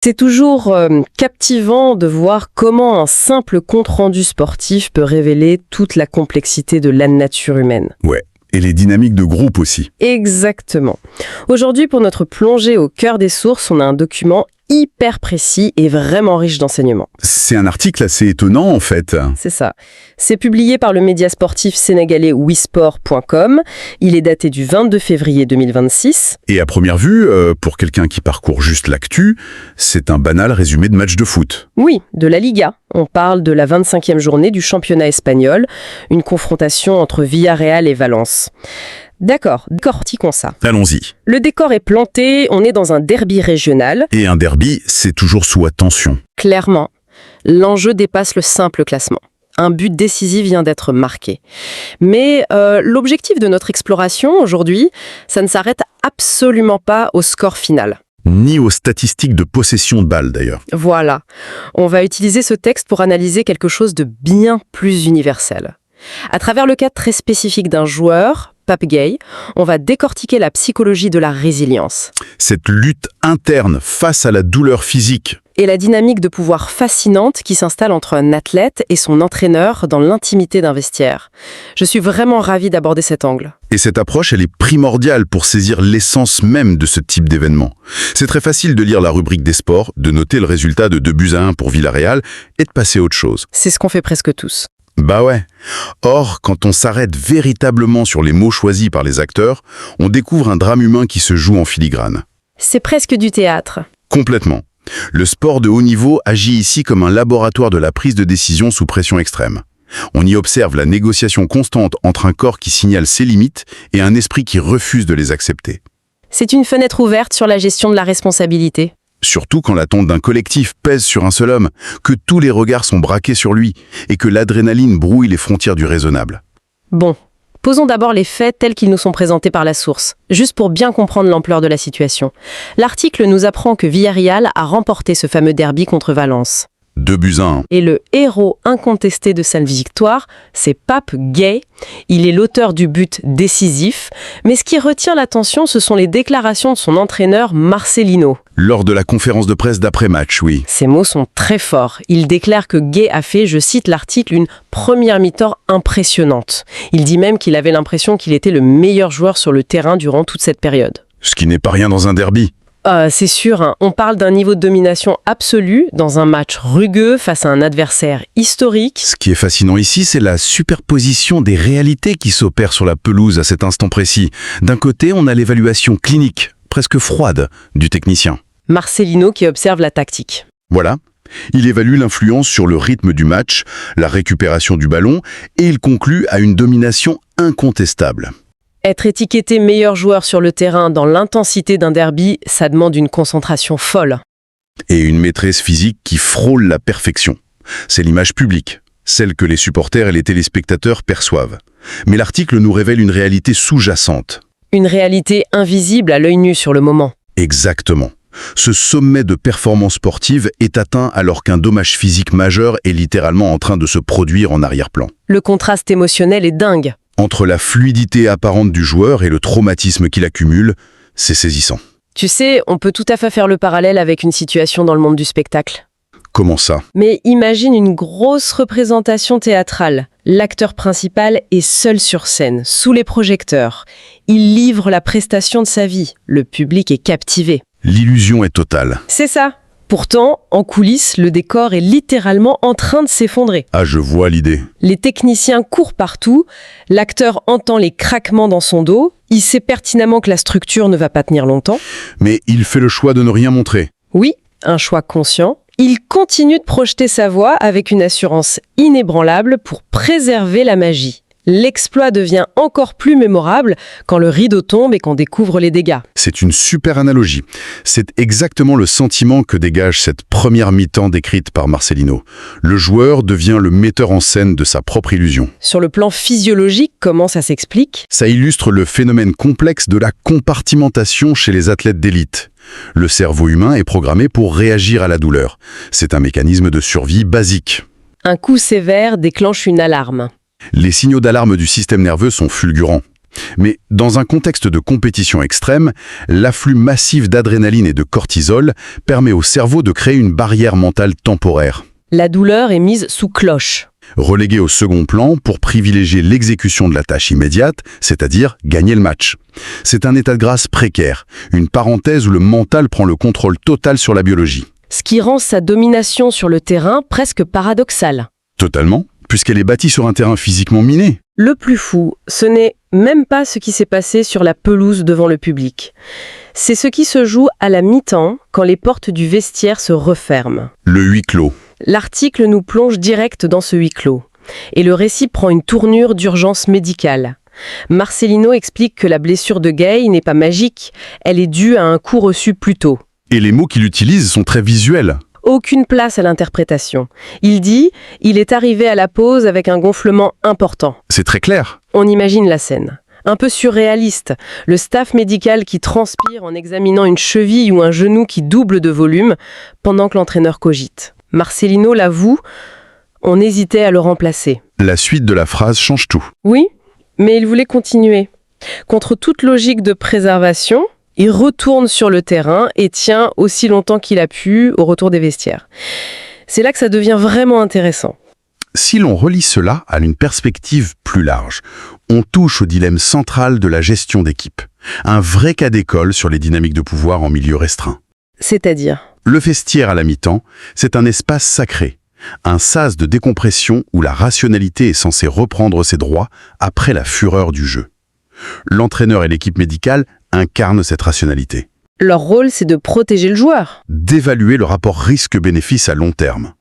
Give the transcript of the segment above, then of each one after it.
C'est toujours captivant de voir comment un simple compte-rendu sportif peut révéler toute la complexité de la nature humaine. Ouais, et les dynamiques de groupe aussi. Exactement. Aujourd'hui, pour notre plongée au cœur des sources, on a un document hyper précis et vraiment riche d'enseignements. C'est un article assez étonnant en fait. C'est ça. C'est publié par le média sportif sénégalais wisport.com. Il est daté du 22 février 2026. Et à première vue, pour quelqu'un qui parcourt juste l'actu, c'est un banal résumé de match de foot. Oui, de la Liga. On parle de la 25e journée du championnat espagnol, une confrontation entre Villarreal et Valence. D'accord, décortiquons ça. Allons-y. Le décor est planté, on est dans un derby régional. Et un derby, c'est toujours sous attention. Clairement, l'enjeu dépasse le simple classement. Un but décisif vient d'être marqué. Mais l'objectif de notre exploration aujourd'hui, ça ne s'arrête absolument pas au score final. Ni aux statistiques de possession de balle d'ailleurs. Voilà, on va utiliser ce texte pour analyser quelque chose de bien plus universel. À travers le cas très spécifique d'un joueur, Pape Gueye, on va décortiquer la psychologie de la résilience. Cette lutte interne face à la douleur physique. Et la dynamique de pouvoir fascinante qui s'installe entre un athlète et son entraîneur dans l'intimité d'un vestiaire. Je suis vraiment ravie d'aborder cet angle. Et cette approche, elle est primordiale pour saisir l'essence même de ce type d'événement. C'est très facile de lire la rubrique des sports, de noter le résultat de 2-1 pour Villarreal et de passer à autre chose. C'est ce qu'on fait presque tous. Bah ouais. Or, quand on s'arrête véritablement sur les mots choisis par les acteurs, on découvre un drame humain qui se joue en filigrane. C'est presque du théâtre. Complètement. Le sport de haut niveau agit ici comme un laboratoire de la prise de décision sous pression extrême. On y observe la négociation constante entre un corps qui signale ses limites et un esprit qui refuse de les accepter. C'est une fenêtre ouverte sur la gestion de la responsabilité. Surtout quand l'attente d'un collectif pèse sur un seul homme, que tous les regards sont braqués sur lui et que l'adrénaline brouille les frontières du raisonnable. Bon, posons d'abord les faits tels qu'ils nous sont présentés par la source, juste pour bien comprendre l'ampleur de la situation. L'article nous apprend que Villarreal a remporté ce fameux derby contre Valence. 2-1. Et le héros incontesté de cette victoire, c'est Pape Gueye. Il est l'auteur du but décisif. Mais ce qui retient l'attention, ce sont les déclarations de son entraîneur Marcelino. Lors de la conférence de presse d'après-match, oui. Ces mots sont très forts. Il déclare que Gueye a fait, je cite l'article, une première mi-temps impressionnante. Il dit même qu'il avait l'impression qu'il était le meilleur joueur sur le terrain durant toute cette période. Ce qui n'est pas rien dans un derby. C'est sûr, hein. On parle d'un niveau de domination absolu dans un match rugueux face à un adversaire historique. Ce qui est fascinant ici, c'est la superposition des réalités qui s'opèrent sur la pelouse à cet instant précis. D'un côté, on a l'évaluation clinique, presque froide, du technicien. Marcelino qui observe la tactique. Voilà. Il évalue l'influence sur le rythme du match, la récupération du ballon, et il conclut à une domination incontestable. Être étiqueté meilleur joueur sur le terrain dans l'intensité d'un derby, ça demande une concentration folle. Et une maîtrise physique qui frôle la perfection. C'est l'image publique, celle que les supporters et les téléspectateurs perçoivent. Mais l'article nous révèle une réalité sous-jacente. Une réalité invisible à l'œil nu sur le moment. Exactement. Ce sommet de performance sportive est atteint alors qu'un dommage physique majeur est littéralement en train de se produire en arrière-plan. Le contraste émotionnel est dingue. Entre la fluidité apparente du joueur et le traumatisme qu'il accumule, c'est saisissant. Tu sais, on peut tout à fait faire le parallèle avec une situation dans le monde du spectacle. Comment ça? Mais imagine une grosse représentation théâtrale. L'acteur principal est seul sur scène, sous les projecteurs. Il livre la prestation de sa vie. Le public est captivé. L'illusion est totale. C'est ça. Pourtant, en coulisses, le décor est littéralement en train de s'effondrer. Ah, je vois l'idée. Les techniciens courent partout, l'acteur entend les craquements dans son dos, il sait pertinemment que la structure ne va pas tenir longtemps. Mais il fait le choix de ne rien montrer. Oui, un choix conscient. Il continue de projeter sa voix avec une assurance inébranlable pour préserver la magie. L'exploit devient encore plus mémorable quand le rideau tombe et qu'on découvre les dégâts. C'est une super analogie. C'est exactement le sentiment que dégage cette première mi-temps décrite par Marcelino. Le joueur devient le metteur en scène de sa propre illusion. Sur le plan physiologique, comment ça s'explique? Ça illustre le phénomène complexe de la compartimentation chez les athlètes d'élite. Le cerveau humain est programmé pour réagir à la douleur. C'est un mécanisme de survie basique. Un coup sévère déclenche une alarme. Les signaux d'alarme du système nerveux sont fulgurants. Mais dans un contexte de compétition extrême, l'afflux massif d'adrénaline et de cortisol permet au cerveau de créer une barrière mentale temporaire. La douleur est mise sous cloche. Relégué au second plan pour privilégier l'exécution de la tâche immédiate, c'est-à-dire gagner le match. C'est un état de grâce précaire, une parenthèse où le mental prend le contrôle total sur la biologie. Ce qui rend sa domination sur le terrain presque paradoxale. Totalement, puisqu'elle est bâtie sur un terrain physiquement miné. Le plus fou, ce n'est même pas ce qui s'est passé sur la pelouse devant le public. C'est ce qui se joue à la mi-temps, quand les portes du vestiaire se referment. Le huis clos. L'article nous plonge direct dans ce huis clos. Et le récit prend une tournure d'urgence médicale. Marcelino explique que la blessure de Gay n'est pas magique, elle est due à un coup reçu plus tôt. Et les mots qu'il utilise sont très visuels. Aucune place à l'interprétation. Il dit « Il est arrivé à la pause avec un gonflement important ». C'est très clair. On imagine la scène. Un peu surréaliste, le staff médical qui transpire en examinant une cheville ou un genou qui double de volume pendant que l'entraîneur cogite. Marcelino l'avoue, on hésitait à le remplacer. La suite de la phrase change tout. Oui, mais il voulait continuer. Contre toute logique de préservation, il retourne sur le terrain et tient aussi longtemps qu'il a pu au retour des vestiaires. C'est là que ça devient vraiment intéressant. Si l'on relie cela à une perspective plus large, on touche au dilemme central de la gestion d'équipe. Un vrai cas d'école sur les dynamiques de pouvoir en milieu restreint. C'est-à-dire ? Le vestiaire à la mi-temps, c'est un espace sacré, un sas de décompression où la rationalité est censée reprendre ses droits après la fureur du jeu. L'entraîneur et l'équipe médicale incarnent cette rationalité. Leur rôle, c'est de protéger le joueur. D'évaluer le rapport risque-bénéfice à long terme.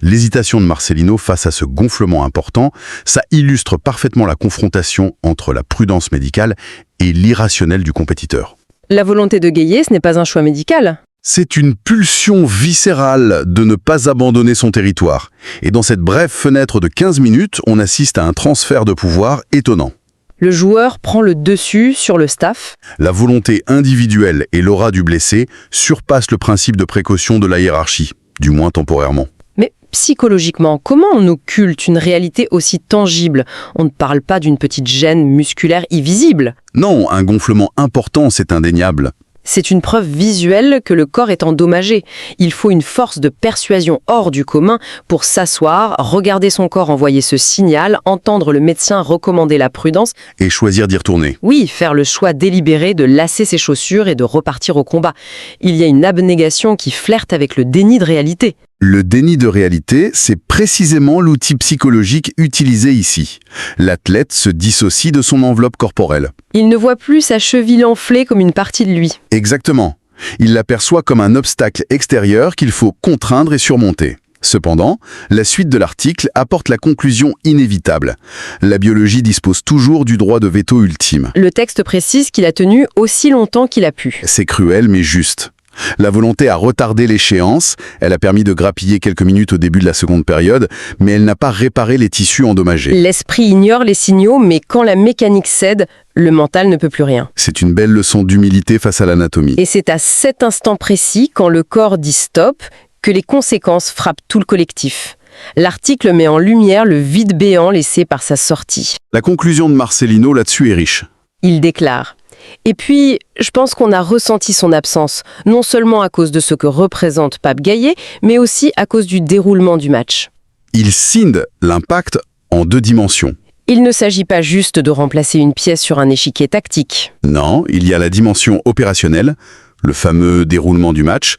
L'hésitation de Marcelino face à ce gonflement important, ça illustre parfaitement la confrontation entre la prudence médicale et l'irrationnel du compétiteur. La volonté de Gaillet, ce n'est pas un choix médical. C'est une pulsion viscérale de ne pas abandonner son territoire. Et dans cette brève fenêtre de 15 minutes, on assiste à un transfert de pouvoir étonnant. Le joueur prend le dessus sur le staff. La volonté individuelle et l'aura du blessé surpassent le principe de précaution de la hiérarchie, du moins temporairement. Mais psychologiquement, comment on occulte une réalité aussi tangible ? On ne parle pas d'une petite gêne musculaire invisible. Non, un gonflement important, c'est indéniable. C'est une preuve visuelle que le corps est endommagé. Il faut une force de persuasion hors du commun pour s'asseoir, regarder son corps envoyer ce signal, entendre le médecin recommander la prudence. Et choisir d'y retourner. Oui, faire le choix délibéré de lasser ses chaussures et de repartir au combat. Il y a une abnégation qui flirte avec le déni de réalité. Le déni de réalité, c'est précisément l'outil psychologique utilisé ici. L'athlète se dissocie de son enveloppe corporelle. Il ne voit plus sa cheville enflée comme une partie de lui. Exactement. Il l'aperçoit comme un obstacle extérieur qu'il faut contraindre et surmonter. Cependant, la suite de l'article apporte la conclusion inévitable. La biologie dispose toujours du droit de veto ultime. Le texte précise qu'il a tenu aussi longtemps qu'il a pu. C'est cruel mais juste. La volonté a retardé l'échéance, elle a permis de grappiller quelques minutes au début de la seconde période, mais elle n'a pas réparé les tissus endommagés. L'esprit ignore les signaux, mais quand la mécanique cède, le mental ne peut plus rien. C'est une belle leçon d'humilité face à l'anatomie. Et c'est à cet instant précis, quand le corps dit stop, que les conséquences frappent tout le collectif. L'article met en lumière le vide béant laissé par sa sortie. La conclusion de Marcelino là-dessus est riche. Il déclare « Et puis, je pense qu'on a ressenti son absence, non seulement à cause de ce que représente Pape Gaillet, mais aussi à cause du déroulement du match. Il scinde l'impact en 2 dimensions. Il ne s'agit pas juste de remplacer une pièce sur un échiquier tactique. Non, il y a la dimension opérationnelle, le fameux déroulement du match.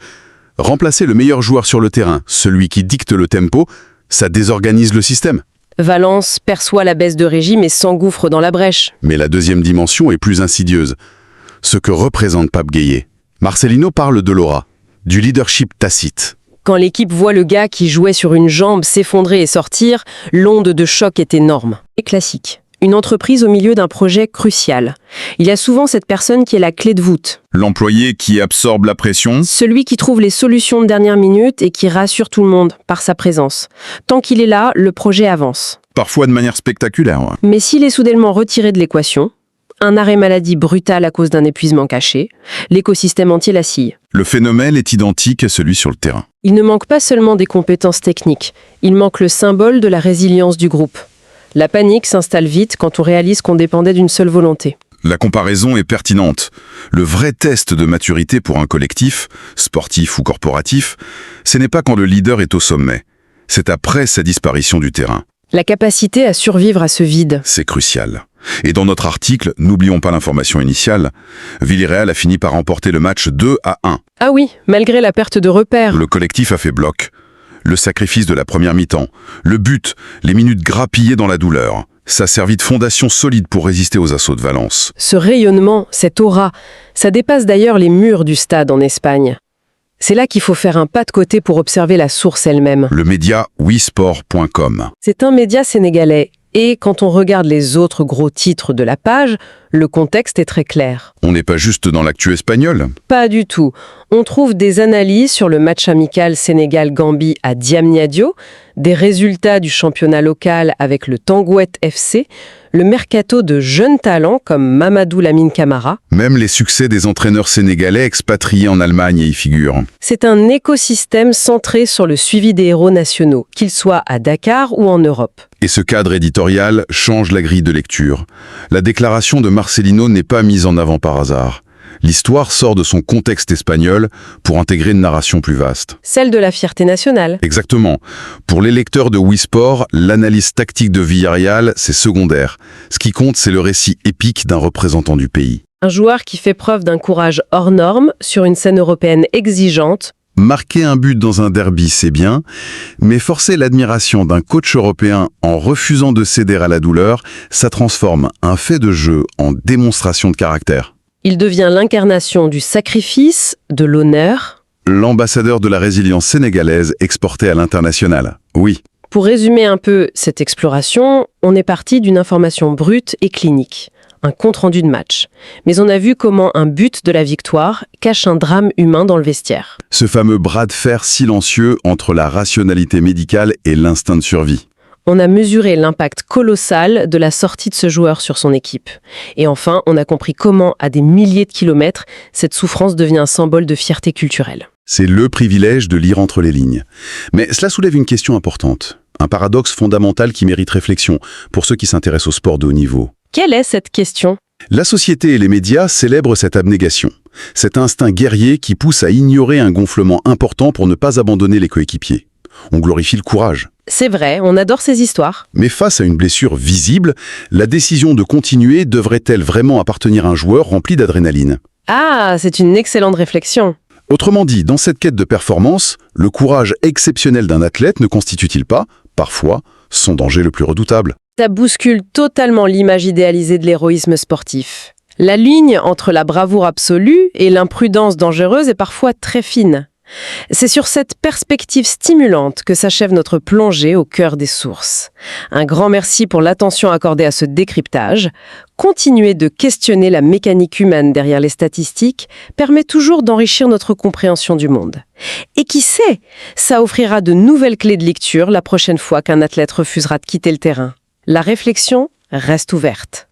Remplacer le meilleur joueur sur le terrain, celui qui dicte le tempo, ça désorganise le système. Valence perçoit la baisse de régime et s'engouffre dans la brèche. Mais la 2e dimension est plus insidieuse. Ce que représente Pape Gaillet. Marcelino parle de l'aura, du leadership tacite. Quand l'équipe voit le gars qui jouait sur une jambe s'effondrer et sortir, l'onde de choc est énorme. Et classique. Une entreprise au milieu d'un projet crucial. Il y a souvent cette personne qui est la clé de voûte. L'employé qui absorbe la pression. Celui qui trouve les solutions de dernière minute et qui rassure tout le monde par sa présence. Tant qu'il est là, le projet avance. Parfois de manière spectaculaire. Ouais. Mais s'il est soudainement retiré de l'équation, un arrêt maladie brutal à cause d'un épuisement caché, l'écosystème entier vacille. Le phénomène est identique à celui sur le terrain. Il ne manque pas seulement des compétences techniques, il manque le symbole de la résilience du groupe. La panique s'installe vite quand on réalise qu'on dépendait d'une seule volonté. La comparaison est pertinente. Le vrai test de maturité pour un collectif, sportif ou corporatif, ce n'est pas quand le leader est au sommet. C'est après sa disparition du terrain. La capacité à survivre à ce vide. C'est crucial. Et dans notre article, n'oublions pas l'information initiale, Villarreal a fini par remporter le match 2-1. Ah oui, malgré la perte de repères. Le collectif a fait bloc. Le sacrifice de la première mi-temps, le but, les minutes grappillées dans la douleur. Ça a servi de fondation solide pour résister aux assauts de Valence. Ce rayonnement, cette aura, ça dépasse d'ailleurs les murs du stade en Espagne. C'est là qu'il faut faire un pas de côté pour observer la source elle-même. Le média wisport.com. C'est un média sénégalais. Et quand on regarde les autres gros titres de la page, le contexte est très clair. On n'est pas juste dans l'actu espagnole. Pas du tout. On trouve des analyses sur le match amical Sénégal-Gambie à Diamniadio, des résultats du championnat local avec le Tanguette FC, le mercato de jeunes talents comme Mamadou Lamine Camara. Même les succès des entraîneurs sénégalais expatriés en Allemagne y figurent. C'est un écosystème centré sur le suivi des héros nationaux, qu'ils soient à Dakar ou en Europe. Et ce cadre éditorial change la grille de lecture. La déclaration de Marcelino n'est pas mise en avant par hasard. L'histoire sort de son contexte espagnol pour intégrer une narration plus vaste. Celle de la fierté nationale. Exactement. Pour les lecteurs de Wisport, l'analyse tactique de Villarreal, c'est secondaire. Ce qui compte, c'est le récit épique d'un représentant du pays. Un joueur qui fait preuve d'un courage hors norme sur une scène européenne exigeante. Marquer un but dans un derby, c'est bien, mais forcer l'admiration d'un coach européen en refusant de céder à la douleur, ça transforme un fait de jeu en démonstration de caractère. Il devient l'incarnation du sacrifice, de l'honneur. L'ambassadeur de la résilience sénégalaise exporté à l'international. Oui. Pour résumer un peu cette exploration, on est parti d'une information brute et clinique, un compte-rendu de match. Mais on a vu comment un but de la victoire cache un drame humain dans le vestiaire. Ce fameux bras de fer silencieux entre la rationalité médicale et l'instinct de survie. On a mesuré l'impact colossal de la sortie de ce joueur sur son équipe. Et enfin, on a compris comment, à des milliers de kilomètres, cette souffrance devient un symbole de fierté culturelle. C'est le privilège de lire entre les lignes. Mais cela soulève une question importante. Un paradoxe fondamental qui mérite réflexion pour ceux qui s'intéressent au sport de haut niveau. Quelle est cette question ? La société et les médias célèbrent cette abnégation, cet instinct guerrier qui pousse à ignorer un gonflement important pour ne pas abandonner les coéquipiers. On glorifie le courage. C'est vrai, on adore ces histoires. Mais face à une blessure visible, la décision de continuer devrait-elle vraiment appartenir à un joueur rempli d'adrénaline ? Ah, c'est une excellente réflexion. Autrement dit, dans cette quête de performance, le courage exceptionnel d'un athlète ne constitue-t-il pas, parfois, son danger le plus redoutable ? Ça bouscule totalement l'image idéalisée de l'héroïsme sportif. La ligne entre la bravoure absolue et l'imprudence dangereuse est parfois très fine. C'est sur cette perspective stimulante que s'achève notre plongée au cœur des sources. Un grand merci pour l'attention accordée à ce décryptage. Continuer de questionner la mécanique humaine derrière les statistiques permet toujours d'enrichir notre compréhension du monde. Et qui sait, ça offrira de nouvelles clés de lecture la prochaine fois qu'un athlète refusera de quitter le terrain. La réflexion reste ouverte.